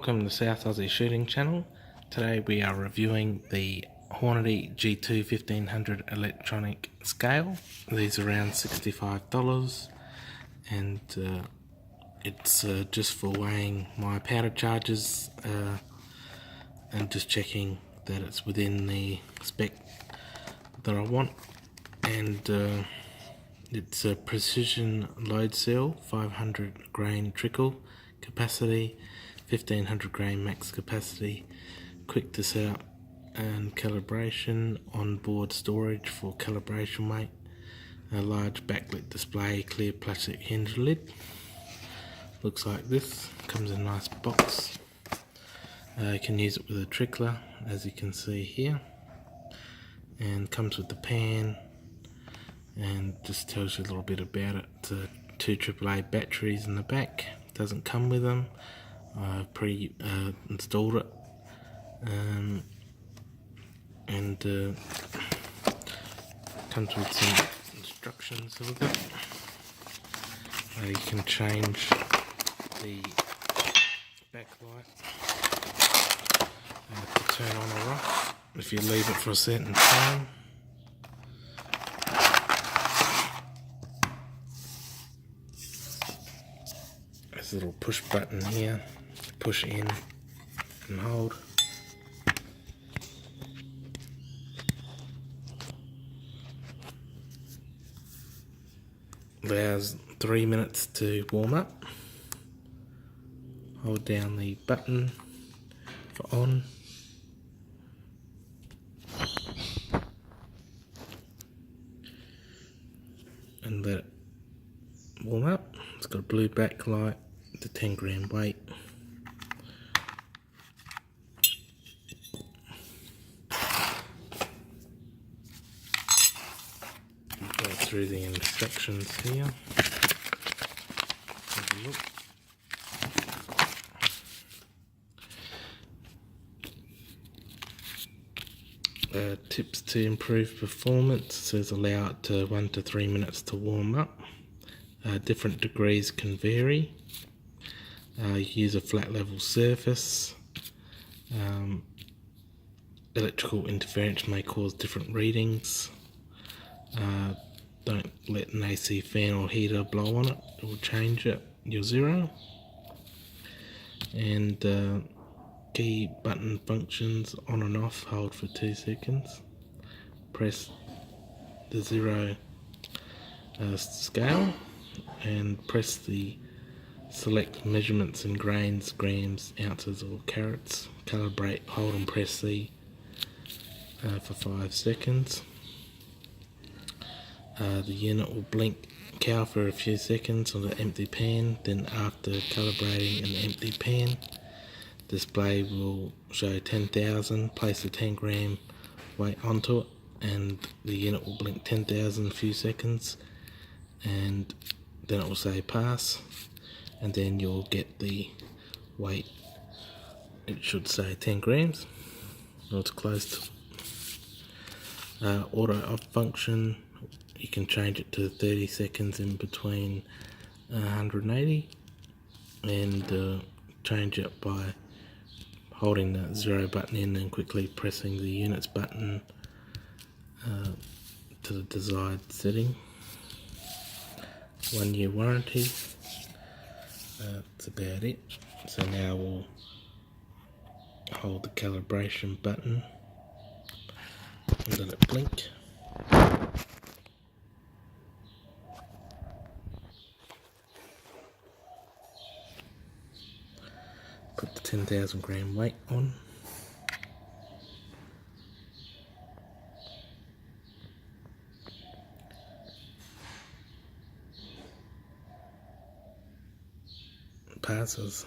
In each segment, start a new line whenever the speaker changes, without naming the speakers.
Welcome to South Aussie Shooting Channel. Today we are reviewing the Hornady G2 1500 electronic scale. These are around $65 and it's just for weighing my powder charges and just checking that it's within the spec that I want. And it's a precision load cell, 500 grain trickle capacity, 1500 grain max capacity, quick to set up and calibration, onboard storage for calibration weight, a large backlit display, clear plastic hinge lid. Looks like this, comes in a nice box. You can use it with a trickler, as you can see here, and comes with the pan and just tells you a little bit about it. Two AAA batteries in the back, doesn't come with them. I've installed it, and comes with some instructions with it. You can change the backlight to turn on or off if you leave it for a certain time. There's a little push button here to push in and hold. Allows 3 minutes to warm up. Hold down the button for on. And let it warm up. It's got a blue backlight, the 10 gram weight. Go through the instructions here. Have a look. Tips to improve performance. It says allow it to 1 to 3 minutes to warm up. Different degrees can vary. Use a flat level surface. Electrical interference may cause different readings. Don't let an AC fan or heater blow on it, it will change your zero. And key button functions: on and off, hold for 2 seconds, press the zero scale, and press the select measurements in grains, grams, ounces or carats. Calibrate, hold and press C for 5 seconds. The unit will blink cow for a few seconds on the empty pan. Then after calibrating an empty pan, display will show 10,000. Place a 10 gram weight onto it and the unit will blink 10,000 in a few seconds, and then it will say pass, and then you'll get the weight. It should say 10 grams, or it's close to. Auto off function, you can change it to 30 seconds in between 180, and change it by holding the zero button in and quickly pressing the units button to the desired setting. 1 year warranty. That's about it. So now we'll hold the calibration button and let it blink. Put the 10,000 gram weight on. Passes.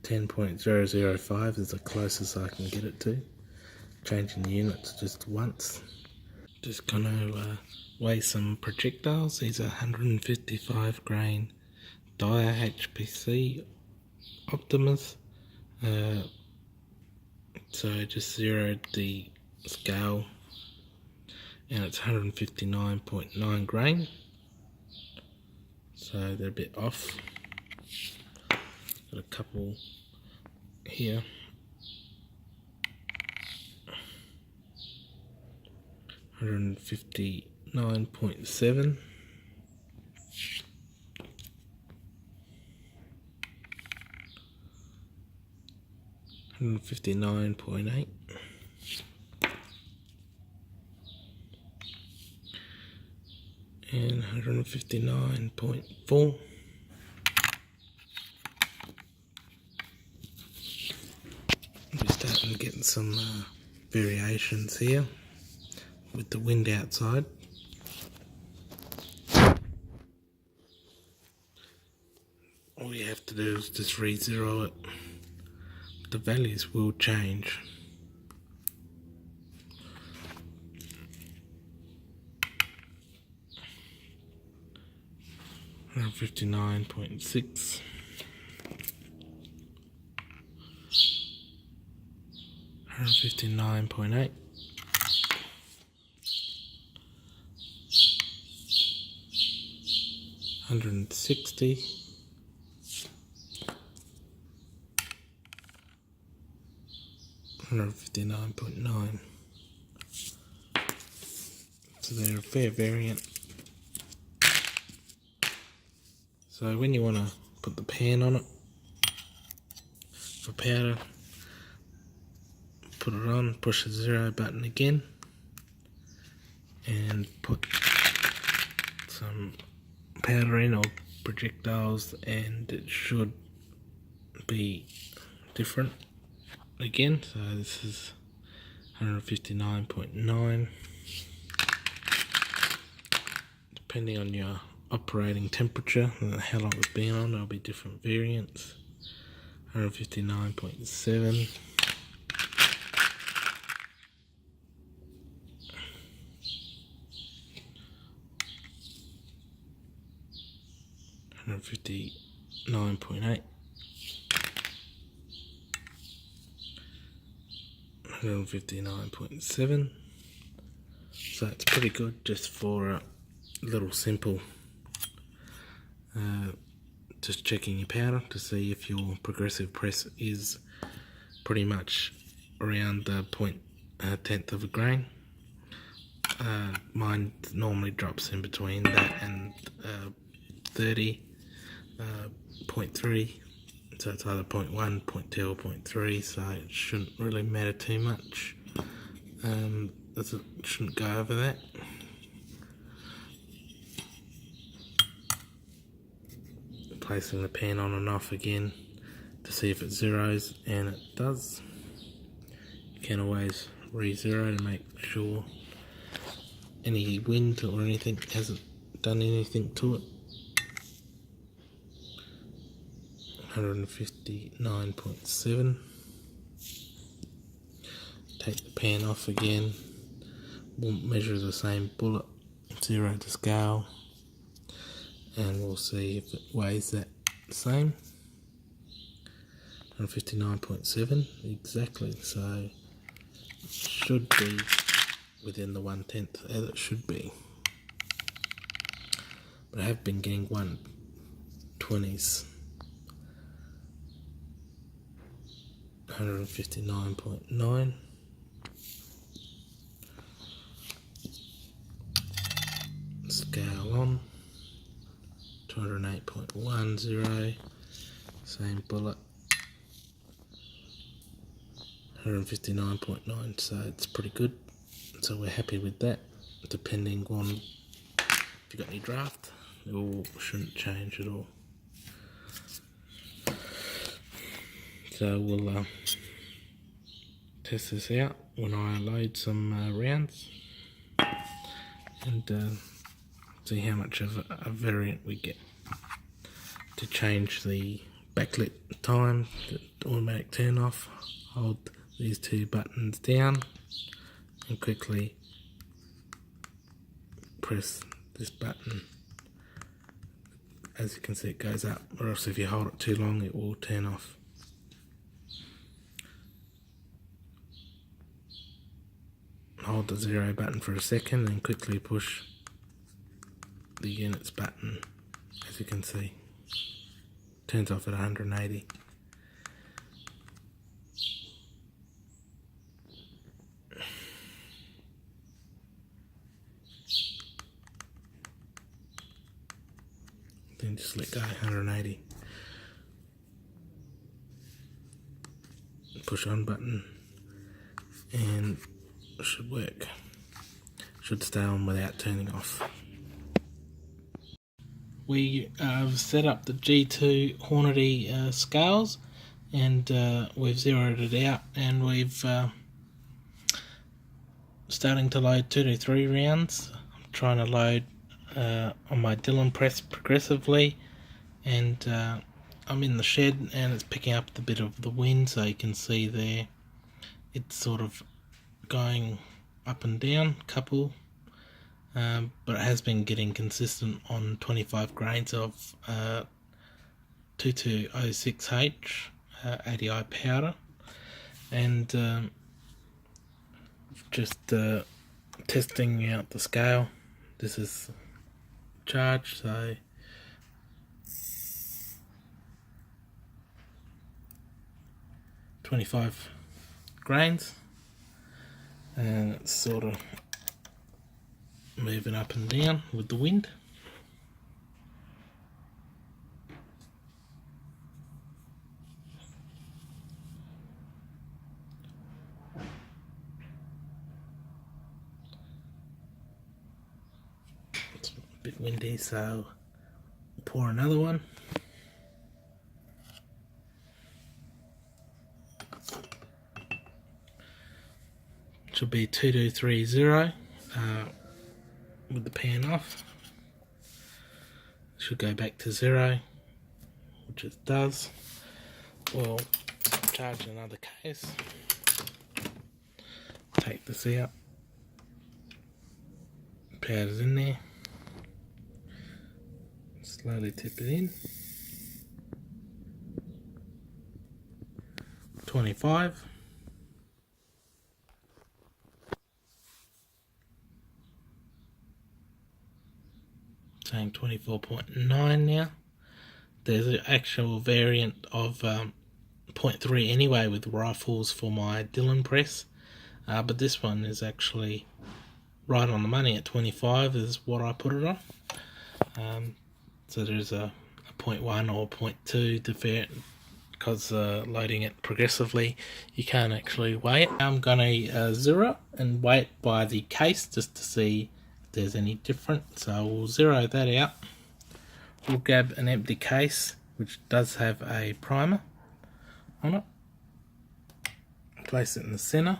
10.005 is the closest I can get it to. Changing the units just once. Just gonna weigh some projectiles. These are 155 grain Dyer HPC Optimus. So I just zeroed the scale and it's 159.9 grain. So they're a bit off. got a couple here. 159.7. 159.8. And 159.4. We're starting getting some variations here with the wind outside. All you have to do is just re-zero it. The values will change. Around 59.6. 159.8. 160. 159.9. So they're a fair variant. So when you want to put the pan on it for powder, put it on, push the 0 button again, and put some powder in or projectiles, and it should be different again. So this is 159.9. Depending on your operating temperature and how long it's been on, there'll be different variants. 159.7. 159.8. 159.7. So it's pretty good just for a little simple just checking your powder to see if your progressive press is pretty much around the 0.1 of a grain. Mine normally drops in between that and 30, 0.3, so it's either 0.1, 0.2 or 0.3, so it shouldn't really matter too much. It shouldn't go over that. Placing the pan on and off again to see if it zeros, and it does. You can always re-zero to make sure any wind or anything hasn't done anything to it. 159.7. Take the pan off again. We'll measure the same bullet, 0 to scale, and we'll see if it weighs that same. 159.7 exactly, so it should be within the 1/10 as it should be. But I have been getting 120s. 159.9. Scale on. 208.10. Same bullet. 159.9, so it's pretty good. So we're happy with that. Depending on if you've got any draft, it all shouldn't change at all. So we'll test this out when I load some rounds and see how much of a variant we get. To change the backlit time, the automatic turn off, hold these two buttons down and quickly press this button. As you can see, it goes up, or else if you hold it too long it will turn off. Hold the 0 button for a second and quickly push the units button. As you can see, turns off at 180. and just let go 180. Push on button and it should work. Should stay on without turning off. We have set up the G2 Hornady scales, and we've zeroed it out, and we've starting to load 2 to 3 rounds. I'm trying to load on my Dillon press progressively, and I'm in the shed and it's picking up the bit of the wind, so you can see there it's sort of going up and down a couple, but it has been getting consistent on 25 grains of 2206H ADI powder, and just testing out the scale. This is charged, so 25 grains, and it's sort of moving up and down with the wind. It's a bit windy, so pour another one. Should be 2230 with the pan off. Should go back to 0, which it does. We'll charge another case. Take this out. Powder's in there. Slowly tip it in. 25. Saying 24.9 now. There's an actual variant of 0.3 anyway with rifles for my Dillon press, but this one is actually right on the money at 25 is what I put it on. So there's a 0.1 or 0.2 different, because loading it progressively you can't actually weigh it. I'm gonna zero and weigh it by the case just to see there's any different, so we'll zero that out. We'll grab an empty case which does have a primer on it, place it in the center.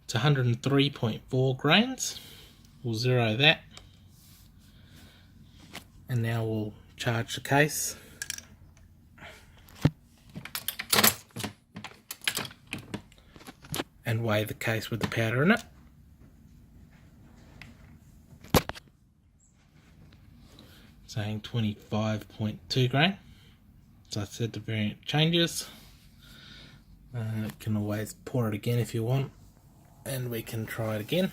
It's 103.4 grains. We'll zero that, and now we'll charge the case. And weigh the case with the powder in it. Saying 25.2 grain. So I said the variant changes. You can always pour it again if you want, and we can try it again.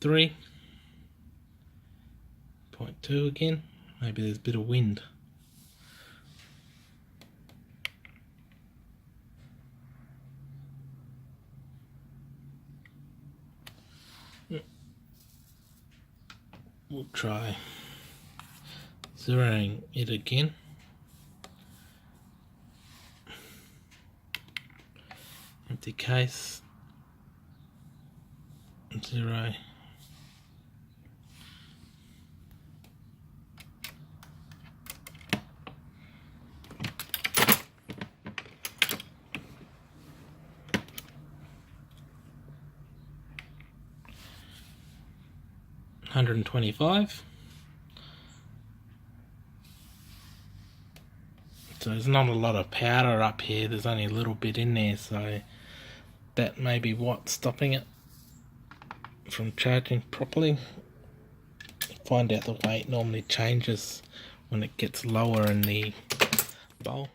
.3 0.2 again. Maybe there's a bit of wind. We'll try zeroing it again. Empty case. 0. $125. So there's not a lot of powder up here, there's only a little bit in there, so that may be what's stopping it from charging properly. Find out the weight normally changes when it gets lower in the bowl.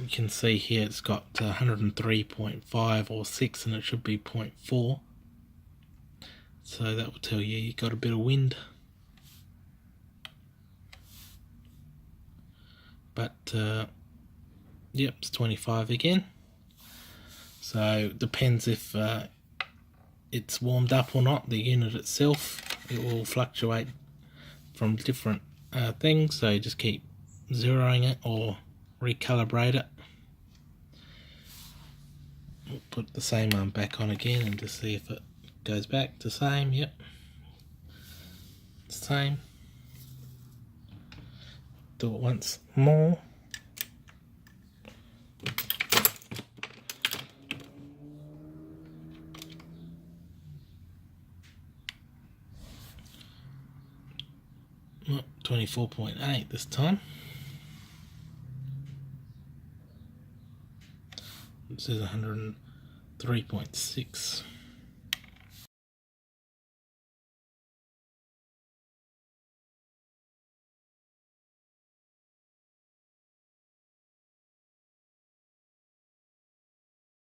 you can see here it's got 103.5 or 6, and it should be 0.4. So that will tell you got a bit of wind. But yep, it's 25 again. So depends if it's warmed up or not. The unit itself, it will fluctuate from different things, so just keep zeroing it or recalibrate it. We'll put the same one back on again and just see if it goes back to same. Yep, same. Do it once more. Oh, 24.8 this time. It says 103.6.